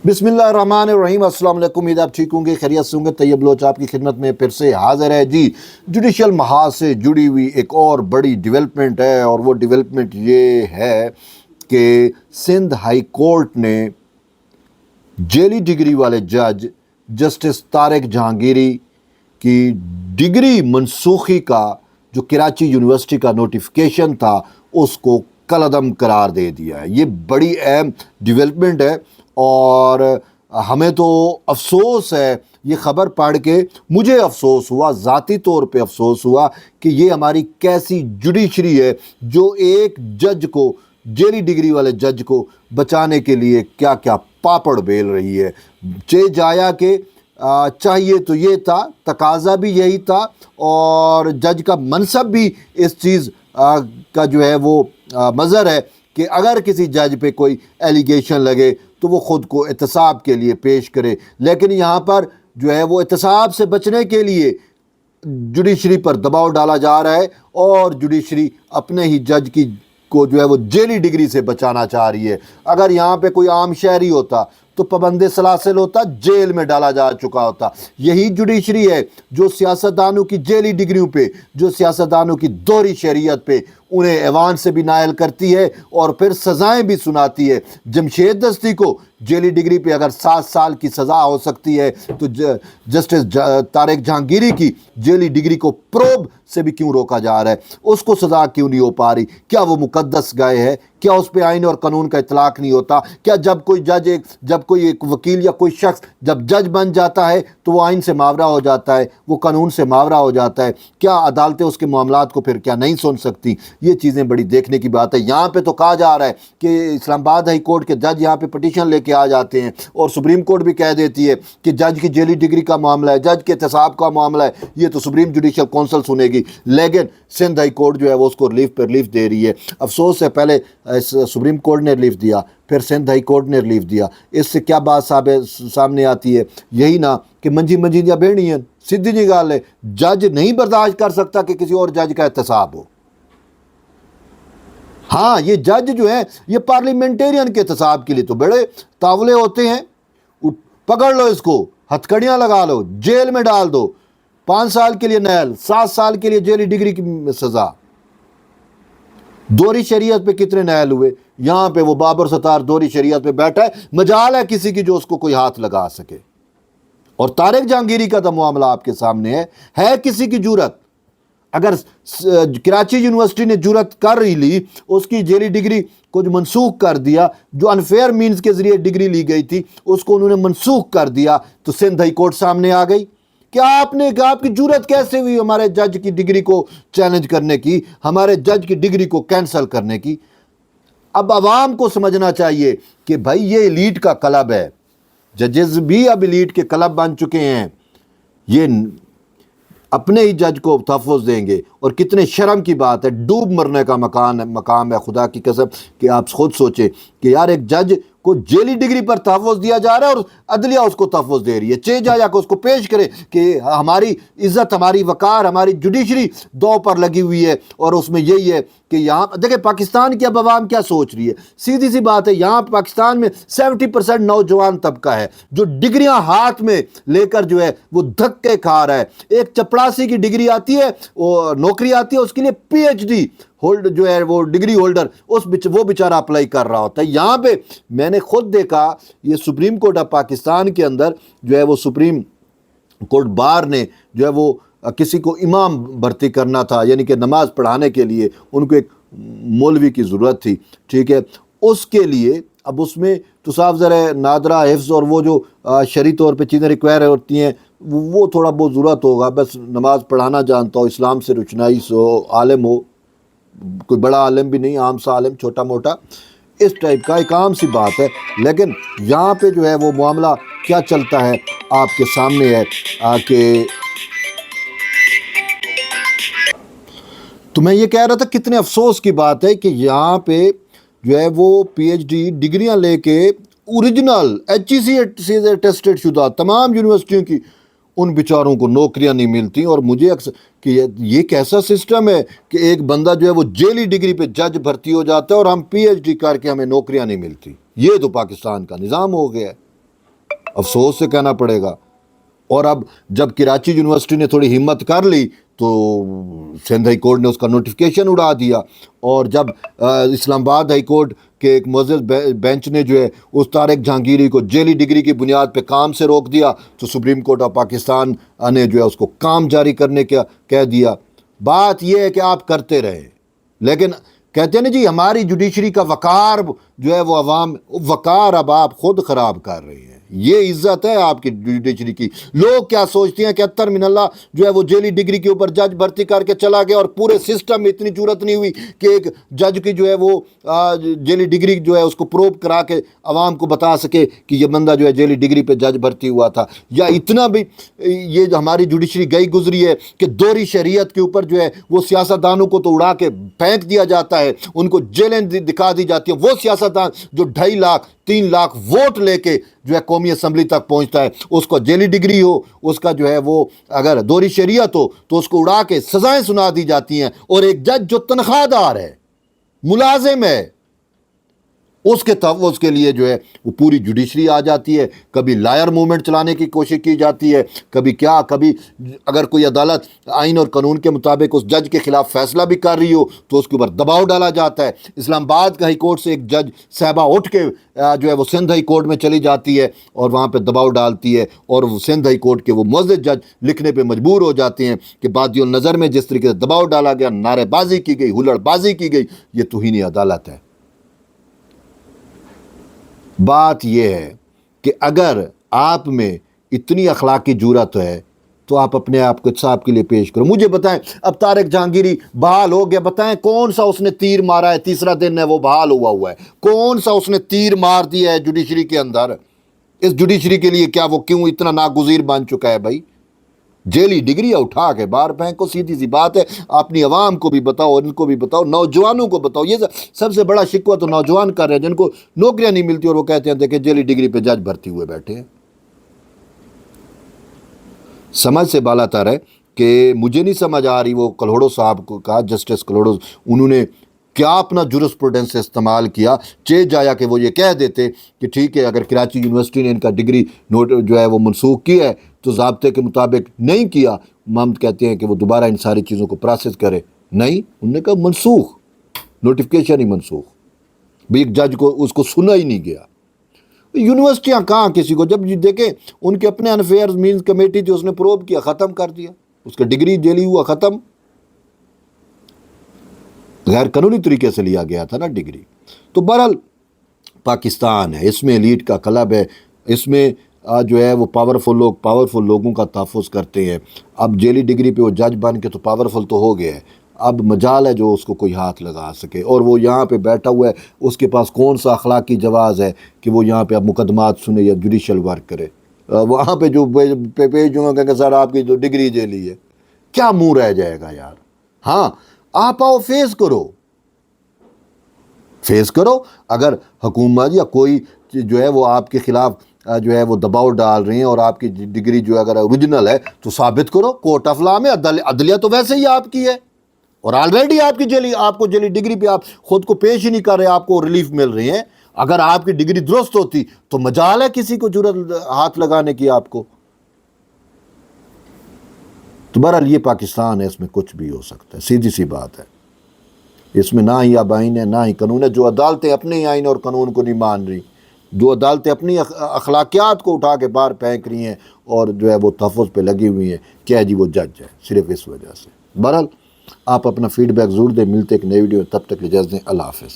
बिस्मिल्लाहिर्रहमानिर्रहीम। अस्सलाम वालेकुम। उम्मीद आप ठीक होंगे, खैरियत से होंगे। तैयब लोच आपकी खिदमत में फिर से हाजिर है जी। जुडिशल महाज से जुड़ी हुई एक और बड़ी डेवलपमेंट है, और वो डेवलपमेंट ये है कि सिंध हाई कोर्ट ने जेली डिग्री वाले जज जस्टिस तारिक जहांगीरी की डिग्री मनसूखी का जो कराची यूनिवर्सिटी का नोटिफिकेशन था उसको कलअदम करार दे दिया है। ये बड़ी अहम डेवलपमेंट है और हमें तो अफसोस है ये ख़बर पढ़ के। मुझे अफसोस हुआ, ज़ाती तौर पे अफसोस हुआ कि ये हमारी कैसी जुडिशरी है जो एक जज को, जेली डिग्री वाले जज को बचाने के लिए क्या क्या पापड़ बेल रही है। चे जाया के चाहिए तो ये था, तकाजा भी यही था, और जज का मनसब भी इस चीज़ का जो है वो मज़र है कि अगर किसी जज पे कोई एलिगेशन लगे तो वो ख़ुद को एहतसाब के लिए पेश करे। लेकिन यहाँ पर जो है वो एहतसाब से बचने के लिए जुडिशरी पर दबाव डाला जा रहा है, और जुडिशरी अपने ही जज की को जो है वो जेली डिग्री से बचाना चाह रही है। अगर यहाँ पे कोई आम शहरी होता तो पाबंद सलासिल होता, जेल में डाला जा चुका होता। यही जुडिशरी है जो सियासतदानों की जेली डिग्रियों पे, जो सियासतदानों की दोहरी शरीयत पे उन्हें ऐवान से भी नायल करती है और फिर सज़ाएं भी सुनाती है। जमशेद दस्ती को जेली डिग्री पे अगर 7 साल की सज़ा हो सकती है तो जस्टिस तारिक जहांगीरी की जेली डिग्री को प्रोब से भी क्यों रोका जा रहा है? उसको सज़ा क्यों नहीं हो पा रही? क्या वो मुकद्दस गाय है? क्या उस पे आइन और कानून का इतलाक़ नहीं होता? क्या जब कोई एक वकील या कोई शख्स जब जज बन जाता है तो वो आइन से मावरा हो जाता है, वो कानून से मावरा हो जाता है? क्या अदालतें उसके मामलात को फिर क्या नहीं सुन सकती? ये चीज़ें बड़ी देखने की बात है। यहाँ पे तो कहा जा रहा है कि इस्लामाबाद हाई कोर्ट के जज यहाँ पे पटिशन लेके आ जाते हैं, और सुप्रीम कोर्ट भी कह देती है कि जज की जेली डिग्री का मामला है, जज के एहतसाब का मामला है, ये तो सुप्रीम जुडिशल कौंसिल सुनेगी। लेकिन सिंध हाई कोर्ट जो है वो उसको रिलीफ पर रिलीफ दे रही है। अफसोस है, पहले सुप्रीम कोर्ट ने रिलीफ दिया, फिर सिंध हाई कोर्ट ने रिलीफ दिया। इससे क्या बात सामने आती है? यही ना कि मंजी मंजीदियाँ बेड़ियाँ। सीधी जी गल है, जज नहीं बर्दाश्त कर सकता कि किसी और जज का एहतसाब हो। हाँ, ये जज जो है ये पार्लियामेंटेरियन के एहतसाब के लिए तो बड़े तावले होते हैं। पकड़ लो इसको, हथकड़ियाँ लगा लो, जेल में डाल दो, 5 साल के लिए नहल, 7 साल के लिए जेली डिग्री की सज़ा। दोहरी शरीयत पे कितने नहल हुए? यहाँ पे वो बाबर सतार दोहरी शरीयत पे बैठा है, मजाल है किसी की जो उसको कोई हाथ लगा सके। और तारिक जहांगीरी का तो मामला आपके सामने है किसी की जुरत? अगर कराची यूनिवर्सिटी ने जुरत कर ही ली, उसकी जेली डिग्री को जो मनसूख कर दिया, जो अनफेयर मीन्स के ज़रिए डिग्री ली गई थी उसको उन्होंने मनसूख कर दिया, तो सिंध हाई कोर्ट सामने आ गई। क्या आपने कहा, आपकी जुरत कैसे हुई हमारे जज की डिग्री को चैलेंज करने की, हमारे जज की डिग्री को कैंसिल करने की? अब आवाम को समझना चाहिए कि भाई ये एलीट का क्लब है, जजेस भी अब एलीट के क्लब बन चुके हैं। ये अपने ही जज को तहफ़्फ़ुज़ देंगे, और कितने शर्म की बात है, डूब मरने का मकाम है खुदा की कसम कि आप खुद सोचें कि यार एक जज को जेली डिग्री पर तहफ़्फ़ुज़ दिया जा रहा है और अदलिया उसको तहफ़्फ़ुज़ दे रही है। चे जाया को उसको पेश करे कि हमारी इज़्ज़त, हमारी वक़ार, हमारी जुडिशरी दो पर लगी हुई है, और उसमें यही है कि यहाँ देखिए पाकिस्तान की अब आवाम क्या सोच रही है। सीधी सी बात है, यहाँ पाकिस्तान में 70% नौजवान तबका है जो डिग्रियाँ हाथ में लेकर जो है वो धक्के खा रहा है। एक चपड़ासी की डिग्री आती है, वो नौकरी आती है, उसके लिए PhD होल्ड जो है वो डिग्री होल्डर वो बेचारा अप्लाई कर रहा होता है। यहाँ पे मैंने खुद देखा, ये सुप्रीम कोर्ट ऑफ पाकिस्तान के अंदर जो है वो सुप्रीम कोर्ट बार ने जो है वो किसी को इमाम भर्ती करना था, यानी कि नमाज पढ़ाने के लिए उनको एक मौलवी की ज़रूरत थी, ठीक है। उसके लिए अब उसमें तो साफ ज़रा नादरा हिफ्ज़ और वो जो शरई तौर पे चीज़ें रिक्वायर होती हैं वो थोड़ा बहुत ज़रूरत होगा। बस नमाज पढ़ाना जानता हो, इस्लाम से रुचनाई हो, आलिम हो, कोई बड़ा आलिम भी नहीं, आम सा आलिम, छोटा मोटा, इस टाइप का एक आम सी बात है। लेकिन यहाँ पे जो है वो मामला क्या चलता है आपके सामने है कि तो मैं ये कह रहा था कितने अफसोस की बात है कि यहाँ पे जो है वो PhD डिग्रियाँ लेके ओरिजिनल HEC से टेस्टेड शुदा तमाम यूनिवर्सिटियों की उन बेचारों को नौकरियां नहीं मिलती। और मुझे अक्सर कि ये कैसा सिस्टम है कि एक बंदा जो है वो जेली डिग्री पे जज भर्ती हो जाता है और हम PhD करके हमें नौकरियां नहीं मिलती। ये तो पाकिस्तान का निज़ाम हो गया है। افسوس سے کہنا پڑے گا۔ اور اب جب کراچی یونیورسٹی نے تھوڑی ہمت کر لی تو سندھ ہائی کورٹ نے اس کا نوٹیفیکیشن اڑا دیا، اور جب اسلام آباد ہائی کورٹ کے ایک معزز بینچ نے جو ہے اس طارق جہانگیری کو جیلی ڈگری کی بنیاد پہ کام سے روک دیا، تو سپریم کورٹ آف پاکستان نے جو ہے اس کو کام جاری کرنے کا کہہ دیا۔ بات یہ ہے کہ آپ کرتے رہے، لیکن کہتے ہیں نا جی ہماری جوڈیشری کا وقار جو ہے وہ عوام، وقار اب آپ خود خراب کر رہے ہیں۔ یہ عزت ہے آپ کی جوڈیشری کی۔ لوگ کیا سوچتے ہیں کہ اتر من اللہ جو ہے وہ جیلی ڈگری کے اوپر جج بھرتی کر کے چلا گیا، اور پورے سسٹم میں اتنی جرت نہیں ہوئی کہ ایک جج کی جو ہے وہ جیلی ڈگری جو ہے اس کو پروب کرا کے عوام کو بتا سکے کہ یہ بندہ جو ہے جیلی ڈگری پہ جج بھرتی ہوا تھا۔ یا اتنا بھی یہ جو ہماری جوڈیشری گئی گزری ہے کہ دوہری شریعت کے اوپر جو ہے وہ سیاستدانوں کو تو اڑا کے پھینک دیا جاتا ہے، ان کو جیلیں دکھا دی جاتی ہیں۔ وہ سیاستدان جو 2.5 لاکھ 3 لاکھ ووٹ لے کے جو ہے قومی اسمبلی تک پہنچتا ہے، اس کو جیلی ڈگری ہو، اس کا جو ہے وہ اگر دوہری شریعت ہو تو اس کو اڑا کے سزائیں سنا دی جاتی ہیں، اور ایک جج جو تنخواہ دار ہے، ملازم ہے، اس کے تحفظ کے لیے جو ہے وہ پوری جوڈیشری آ جاتی ہے۔ کبھی لائر موومنٹ چلانے کی کوشش کی جاتی ہے، کبھی کیا، کبھی اگر کوئی عدالت آئین اور قانون کے مطابق اس جج کے خلاف فیصلہ بھی کر رہی ہو تو اس کے اوپر دباؤ ڈالا جاتا ہے۔ اسلام آباد کا ہائی کورٹ سے ایک جج صاحبہ اٹھ کے جو ہے وہ سندھ ہائی کورٹ میں چلی جاتی ہے اور وہاں پہ دباؤ ڈالتی ہے، اور وہ سندھ ہائی کورٹ کے وہ معزز جج لکھنے پہ مجبور ہو جاتے ہیں کہ بادی النظر میں جس طریقے سے دباؤ ڈالا گیا، نعرے بازی کی گئی، ہلڑ بازی کی گئی، یہ توہین عدالت ہے۔ بات یہ ہے کہ اگر آپ میں اتنی اخلاقی جرات ہے تو آپ اپنے آپ کو انصاف کے لیے پیش کرو۔ مجھے بتائیں، اب طارق جہانگیری بحال ہو گیا، بتائیں کون سا اس نے تیر مارا ہے؟ تیسرا دن ہے وہ بحال ہوا ہے، کون سا اس نے تیر مار دیا ہے جوڈیشری کے اندر؟ اس جوڈیشری کے لیے کیا وہ کیوں اتنا ناگزیر بن چکا ہے بھائی؟ جیلی ڈگری اٹھا کے باہر پھینکو، سیدھی سی بات ہے۔ اپنی عوام کو بھی بتاؤ، ان کو بھی بتاؤ، نوجوانوں کو بتاؤ۔ یہ سب سے بڑا شکوہ تو نوجوان کر رہے ہیں جن کو نوکریاں نہیں ملتی، اور وہ کہتے ہیں دیکھیں جیلی ڈگری پہ جج بھرتی ہوئے بیٹھے ہیں۔ سمجھ سے بالا تر ہے کہ مجھے نہیں سمجھ آ رہی وہ کلہوڑو صاحب کو کہا، جسٹس کلہوڑو، انہوں نے کیا اپنا جورسپروڈنس استعمال کیا؟ جایا کہ وہ یہ کہہ دیتے کہ ٹھیک ہے اگر کراچی یونیورسٹی نے ان کا ڈگری نوٹ جو ہے وہ منسوخ کیا ہے تو ضابطے کے مطابق نہیں کیا، محمد کہتے ہیں کہ وہ دوبارہ ان ساری چیزوں کو پروسیس کرے۔ نہیں، انہوں نے کہا منسوخ، نوٹیفکیشن ہی منسوخ، بھی ایک جج کو اس کو سنا ہی نہیں گیا۔ یونیورسٹیاں کہاں کسی کو، جب دیکھیں ان کے اپنے انفیئرز مینز کمیٹی جو اس نے پروب کیا، ختم کر دیا، اس کا ڈگری جیلی ہوا، ختم۔ غیر قانونی طریقے سے لیا گیا تھا نا ڈگری۔ تو بہرحال پاکستان ہے، اس میں ایلیٹ کا کلب ہے، اس میں جو ہے وہ پاورفل لوگوں کا تحفظ کرتے ہیں۔ اب جیلی ڈگری پہ وہ جج بن کے تو پاورفل تو ہو گیا ہے، اب مجال ہے جو اس کو کوئی ہاتھ لگا سکے، اور وہ یہاں پہ بیٹھا ہوا ہے، اس کے پاس کون سا اخلاقی جواز ہے کہ وہ یہاں پہ اب مقدمات سنے یا جوڈیشل ورک کرے؟ وہاں پہ جو پیج ہوں گے کہ سر آپ کی جو ڈگری جیلی ہے، کیا منہ رہ جائے گا یار؟ ہاں آپ آؤ، فیس کرو۔ اگر حکومت یا کوئی جو ہے وہ آپ کے خلاف جو ہے وہ دباؤ ڈال رہے ہیں اور آپ کی ڈگری جو ہے اگر اوریجنل ہے تو ثابت کرو، کورٹ آف لا میں۔ عدلیہ تو ویسے ہی آپ کی ہے، اور آلریڈی آپ کو جیلی ڈگری پہ آپ خود کو پیش ہی نہیں کر رہے، آپ کو ریلیف مل رہی ہیں۔ اگر آپ کی ڈگری درست ہوتی تو مجال ہے کسی کو جرات ہاتھ لگانے کی آپ کو؟ تو بہرحال یہ پاکستان ہے، اس میں کچھ بھی ہو سکتا ہے، سیدھی سی بات ہے۔ اس میں نہ ہی اب آئین ہے نہ ہی قانون ہے۔ جو عدالتیں اپنے آئین اور قانون کو نہیں مان رہی، جو عدالتیں اپنی اخلاقیات کو اٹھا کے باہر پھینک رہی ہیں اور جو ہے وہ تحفظ پہ لگی ہوئی ہیں، کیا جی وہ جج ہے، صرف اس وجہ سے۔ بہرحال آپ اپنا فیڈ بیک ضرور دیں، ملتے ایک نئی ویڈیو، تب تک اجازت دیں، اللہ حافظ۔